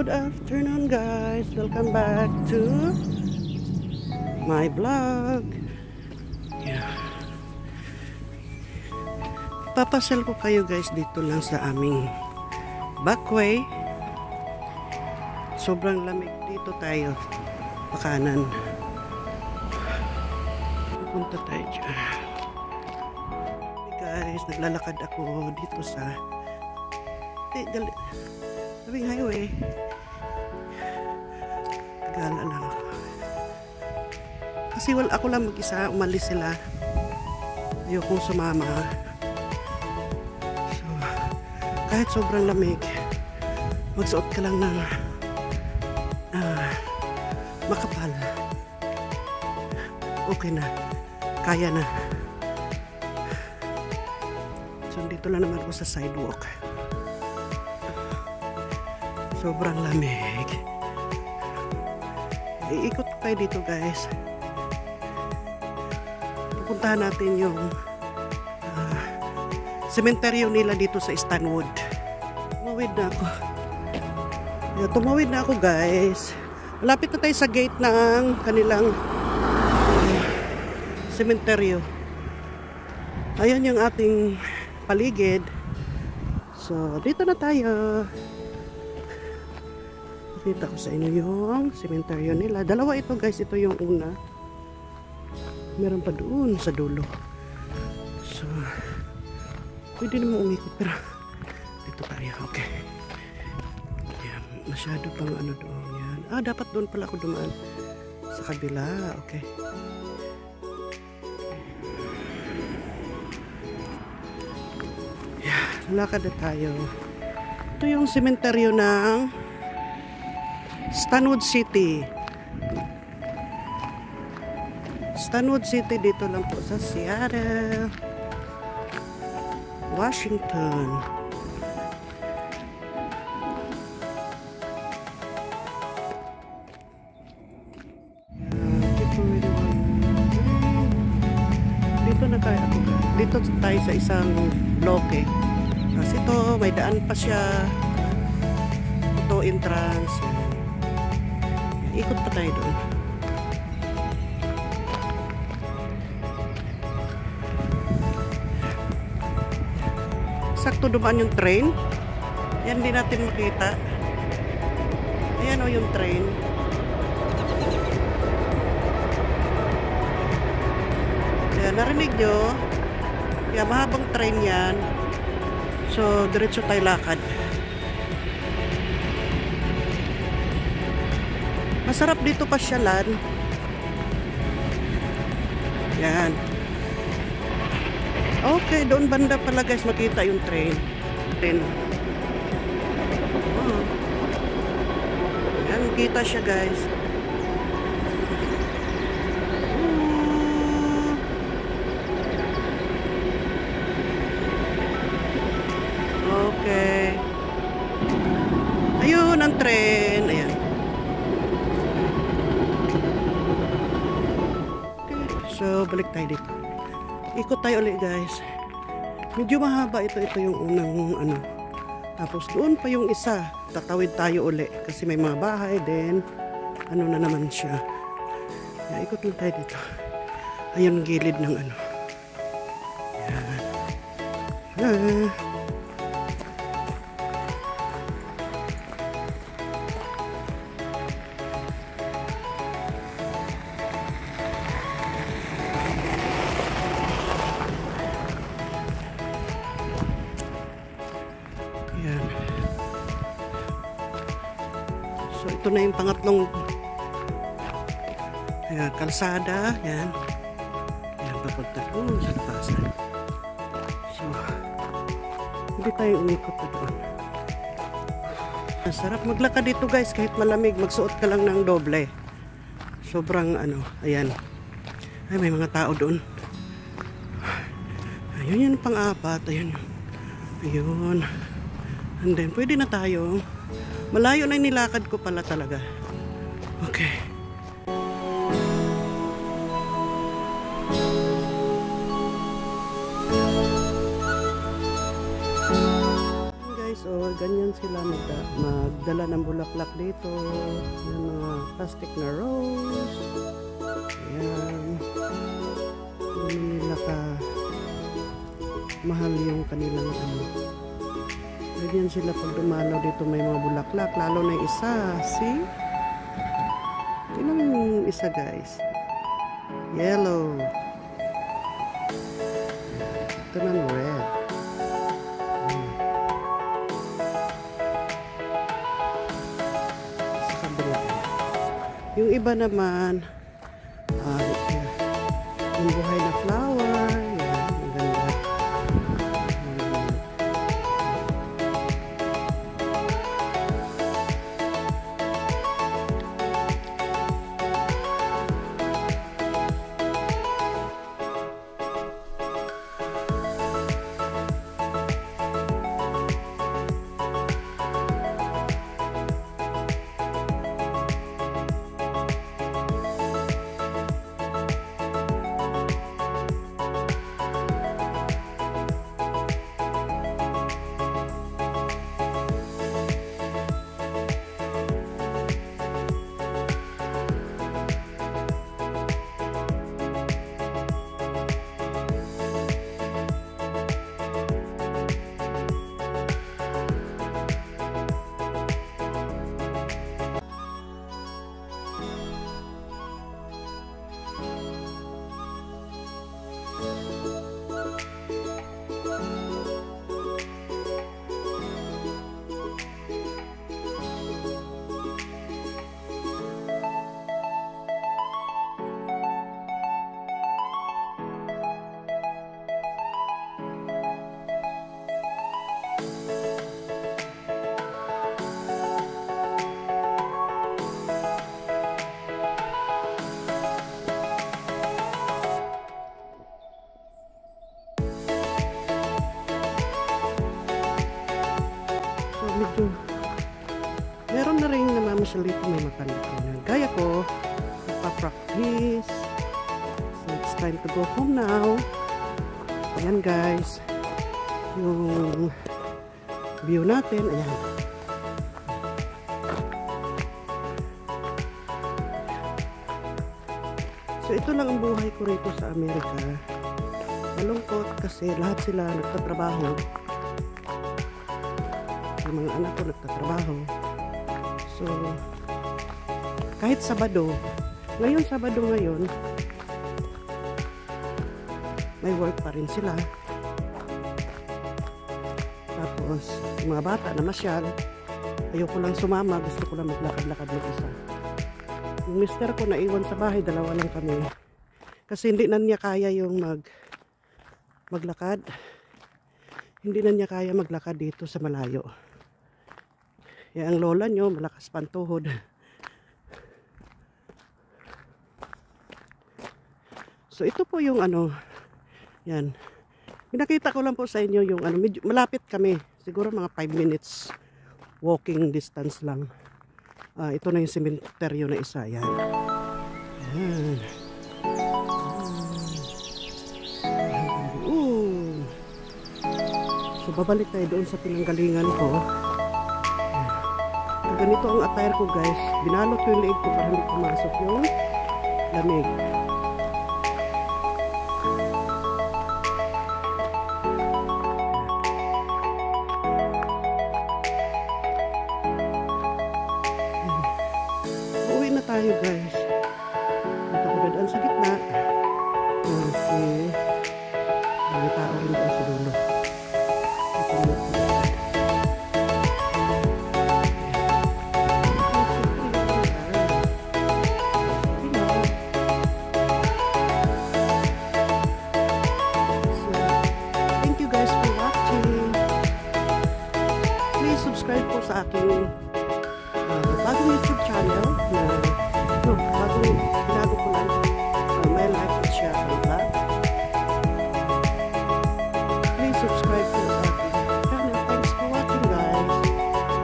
Good afternoon guys, welcome back to my vlog. Yeah. Papasel ko kayo guys dito lang sa aming backway. Sobrang lamig dito tayo, pakanan. Punta tayo dyan. Hey guys, naglalakad ako dito sa Ring highway. Gala lang ako. Kasi ako lang mag-isa, umalis sila. Ayokong sumama. So, kahit sobrang lamig, magsuot ka lang ng makapal. Okay na. Kaya na. So, dito lang naman ako sa sidewalk. Sobrang lamig. Iikot ko kayo dito guys. Pupuntahan natin yung sementeryo nila dito sa Stanwood. Tumawid na ako. Tumawid na ako guys. Malapit na tayo sa gate ng kanilang sementeryo. Ayan yung ating paligid. So, dito na tayo. Kita ko sa inyo yung sementeryo nila. Dalawa ito guys. Ito yung una. Meron pa doon sa dulo. So, pwede naman umikot. Pero, dito tayo. Okay. Yan. Masyado pang ano doon. Yan. Dapat doon pala ako dumaan. Sa kabila. Okay. Yan. Lakad na tayo. Ito yung sementeryo ng Stanwood City. Stanwood City dito lang po sa Seattle, Washington. Dito na tayo. Dito tayo sa isang bloke. Kasi ito, may daan pa siya. Ito entrance. Ikot pa tayo doon. Sakto dumaan yung train. Yan, hindi natin makita. Ayan o yung train. Ayan, narinig nyo. Yan, mahabang train yan. So, diretso tayo lakad. Masarap dito pasyalan. Yan. Okay, doon banda pala guys makita yung train. Oh. Yan, kita siya guys. Okay. Ayun ang train. Ayan. So, balik tayo dito. Ikot tayo ulit guys. Medyo mahaba ito. Ito yung unang ano. Tapos doon pa yung isa. Tatawid tayo ulit. Kasi may mga bahay din. Ano na naman siya. Ikot lang tayo dito. Ayun ang gilid ng ano. Yan. Yan. So, ito na yung pangatlong kalsada. Yan. Yan, papunta doon sa lapasan. So, hindi tayo umikot na doon. Masarap maglakad dito guys. Kahit malamig, magsuot ka lang ng doble. Sobrang ano, ayan. Ay, may mga tao doon. Ayun, yun pang-apat. Ayun. Ayun. And then, pwede na tayo. Malayo na yung nilakad ko pala talaga. Okay. So, ganyan sila magdala ng bulaklak dito. Yung mga plastic na rose. Ayan. Hindi nila ka mahal yung kanilang ano. Ganyan sila pag dumalaw dito, may mga bulaklak. Lalo na yung isa. See? Tingnan mo yung isa, guys. Yellow. Ito naman red. Sa kabila. Yung iba naman, yung buhay na flower. Yan, ang ganda. Medyo meron na rin namamasyal dito, may makanan. Gaya ko, nagpa-practice. So it's time to go home now. Ayan guys, yung view natin. Ayan. So ito lang ang buhay ko rito sa Amerika. Malungkot kasi lahat sila nagtatrabaho. Yung mga anak ko nagtatrabaho. So, kahit Sabado, ngayon, may work pa rin sila. Tapos, yung mga bata na masyal, ayoko lang sumama, gusto ko lang maglakad-lakad mag-isa. Yung mister ko naiwan sa bahay, dalawa lang kami. Kasi hindi na niya kaya yung maglakad. Hindi na niya kaya maglakad dito sa malayo. Yan ang lola nyo, malakas pantuhod. So ito po yung ano, yan. Pinakita ko lang po sa inyo yung ano, medyo malapit kami. Siguro mga 5 minutes walking distance lang. Ito na yung sementeryo na isa. Yan. Yan. So babalik tayo doon sa pinanggalingan ko. Ganito ang attire ko guys. Binalot ko yung leeg ko para hindi pumasok yung lamig. Uwi na tayo guys. Punta ko doon sa gitna. Kasi may tao rin doon sa dulo. Subscribe po sa aking bagong YouTube channel bagong ginago ko lang My Life with Cheryl Vlog. Please subscribe po sa aking channel. Thanks for watching guys.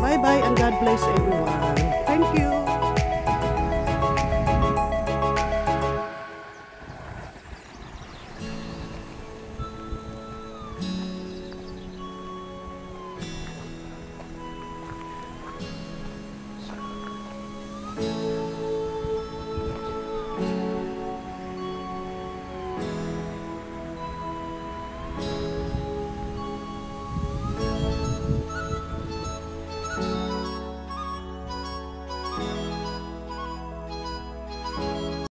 Bye bye and God bless everyone.